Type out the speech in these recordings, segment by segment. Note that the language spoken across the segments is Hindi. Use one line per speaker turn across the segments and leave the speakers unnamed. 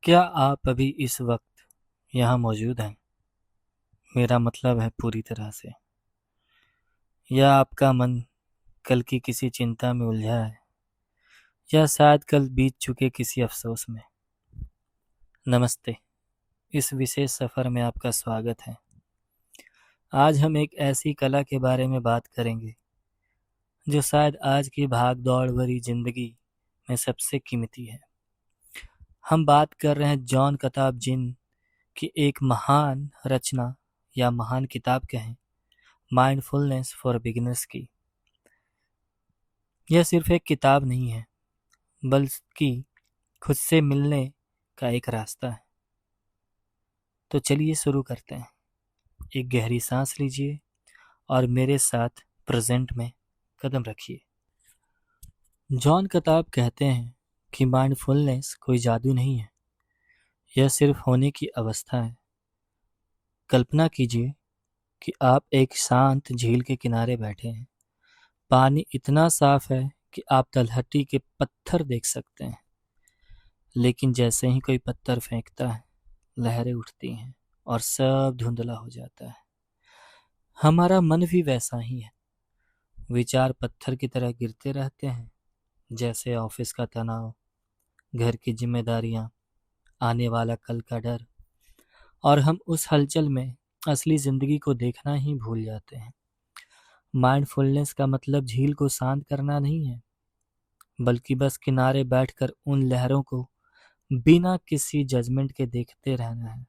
क्या आप अभी इस वक्त यहाँ मौजूद हैं? मेरा मतलब है पूरी तरह से। या आपका मन कल की किसी चिंता में उलझा है, या शायद कल बीत चुके किसी अफसोस में। नमस्ते। इस विशेष सफ़र में आपका स्वागत है। आज हम एक ऐसी कला के बारे में बात करेंगे जो शायद आज की भाग दौड़ भरी जिंदगी में सबसे कीमती है। हम बात कर रहे हैं जॉन कताब जिन की एक महान रचना या महान किताब कहें, माइंडफुलनेस फॉर बिगिनर्स की। यह सिर्फ एक किताब नहीं है, बल्कि खुद से मिलने का एक रास्ता है। तो चलिए शुरू करते हैं। एक गहरी सांस लीजिए और मेरे साथ प्रेजेंट में कदम रखिए। जॉन कताब कहते हैं कि माइंडफुलनेस कोई जादू नहीं है, यह सिर्फ होने की अवस्था है। कल्पना कीजिए कि आप एक शांत झील के किनारे बैठे हैं। पानी इतना साफ है कि आप तलहटी के पत्थर देख सकते हैं, लेकिन जैसे ही कोई पत्थर फेंकता है, लहरें उठती हैं और सब धुंधला हो जाता है। हमारा मन भी वैसा ही है। विचार पत्थर की तरह गिरते रहते हैं, जैसे ऑफिस का तनाव, घर की जिम्मेदारियां, आने वाला कल का डर, और हम उस हलचल में असली जिंदगी को देखना ही भूल जाते हैं। माइंडफुलनेस का मतलब झील को शांत करना नहीं है, बल्कि बस किनारे बैठकर उन लहरों को बिना किसी जजमेंट के देखते रहना है।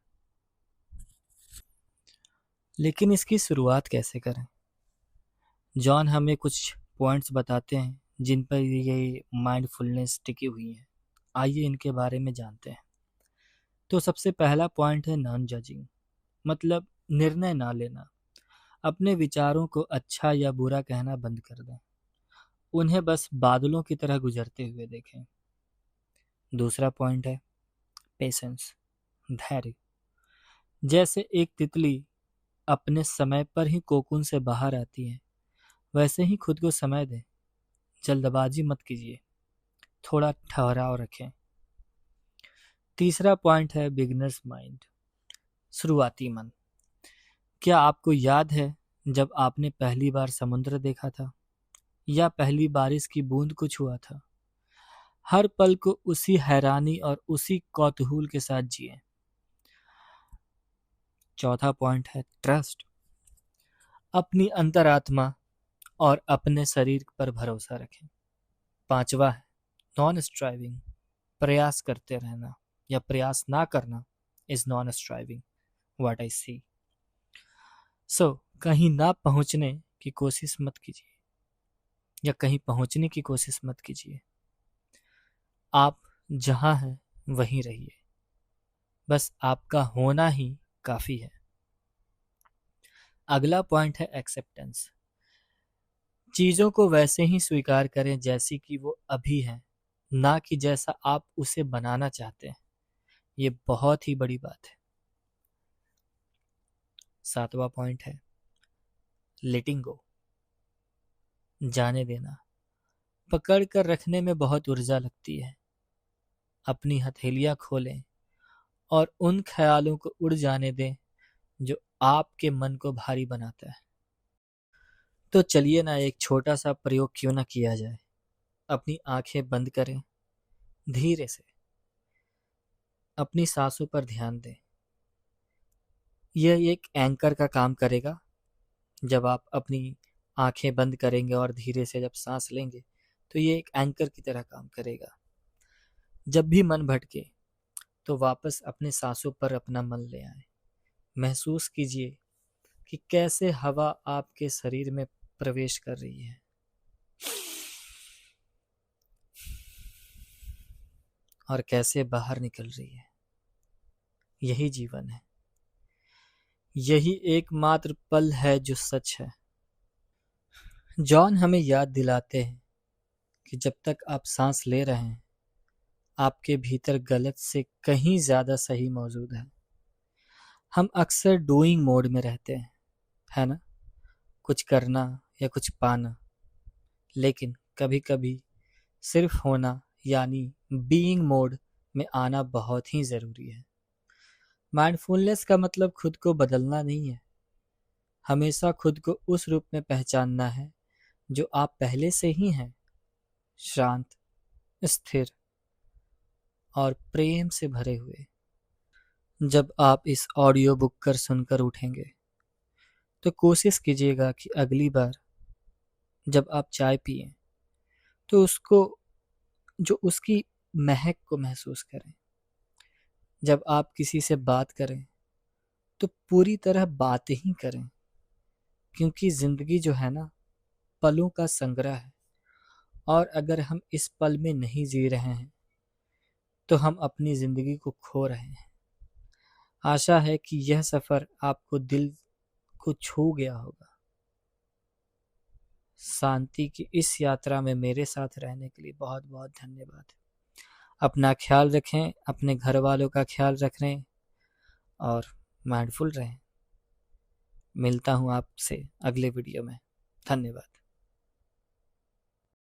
लेकिन इसकी शुरुआत कैसे करें? जॉन हमें कुछ पॉइंट्स बताते हैं जिन पर ये माइंडफुलनेस टिकी हुई है। आइए इनके बारे में जानते हैं। तो सबसे पहला पॉइंट है नॉन जजिंग, मतलब निर्णय ना लेना। अपने विचारों को अच्छा या बुरा कहना बंद कर दें, उन्हें बस बादलों की तरह गुजरते हुए देखें। दूसरा पॉइंट है पेशेंस, धैर्य। जैसे एक तितली अपने समय पर ही कोकून से बाहर आती है, वैसे ही खुद को समय दें। जल्दबाजी मत कीजिए, थोड़ा ठहराव रखें। तीसरा पॉइंट है बिगिनर्स माइंड, शुरुआती मन। क्या आपको याद है जब आपने पहली बार समुद्र देखा था, या पहली बारिश की बूंद को छुआ था? हर पल को उसी हैरानी और उसी कौतूहल के साथ जिए। चौथा पॉइंट है ट्रस्ट, अपनी अंतरात्मा और अपने शरीर पर भरोसा रखें। पांचवा है नॉन स्ट्राइविंग, प्रयास करते रहना या प्रयास ना करना is non striving, what I see. So कहीं ना पहुंचने की कोशिश मत कीजिए, या कहीं पहुंचने की कोशिश मत कीजिए। आप जहां हैं वहीं रहिए, बस आपका होना ही काफी है। अगला पॉइंट है एक्सेप्टेंस, चीजों को वैसे ही स्वीकार करें जैसी कि वो अभी हैं, ना कि जैसा आप उसे बनाना चाहते हैं। ये बहुत ही बड़ी बात है। सातवां पॉइंट है लेटिंग गो, जाने देना। पकड़ कर रखने में बहुत ऊर्जा लगती है। अपनी हथेलियां खोलें और उन ख्यालों को उड़ जाने दें जो आपके मन को भारी बनाता है। तो चलिए ना एक छोटा सा प्रयोग क्यों ना किया जाए। अपनी आंखें बंद करें, धीरे से अपनी सांसों पर ध्यान दें। यह एक एंकर का काम करेगा। जब आप अपनी आंखें बंद करेंगे और धीरे से जब सांस लेंगे, तो ये एक एंकर की तरह काम करेगा। जब भी मन भटके तो वापस अपने सांसों पर अपना मन ले आए। महसूस कीजिए कि कैसे हवा आपके शरीर में प्रवेश कर रही है और कैसे बाहर निकल रही है। यही जीवन है, यही एकमात्र पल है जो सच है। जॉन हमें याद दिलाते हैं कि जब तक आप सांस ले रहे हैं, आपके भीतर गलत से कहीं ज्यादा सही मौजूद है। हम अक्सर डूइंग मोड में रहते हैं, है ना? कुछ करना या कुछ पाना। लेकिन कभी कभी सिर्फ होना यानी बीइंग मोड में आना बहुत ही ज़रूरी है। माइंडफुलनेस का मतलब खुद को बदलना नहीं है, हमेशा खुद को उस रूप में पहचानना है जो आप पहले से ही हैं, शांत, स्थिर और प्रेम से भरे हुए। जब आप इस ऑडियो बुक कर सुनकर उठेंगे तो कोशिश कीजिएगा कि अगली बार जब आप चाय पिएं तो उसकी महक को महसूस करें। जब आप किसी से बात करें तो पूरी तरह बात ही करें, क्योंकि जिंदगी जो है ना, पलों का संग्रह है, और अगर हम इस पल में नहीं जी रहे हैं तो हम अपनी जिंदगी को खो रहे हैं। आशा है कि यह सफर आपको दिल को छू गया होगा। शांति की इस यात्रा में मेरे साथ रहने के लिए बहुत बहुत धन्यवाद। अपना ख्याल रखें, अपने घर वालों का ख्याल रखें और माइंडफुल रहें। मिलता हूँ आपसे अगले वीडियो में। धन्यवाद।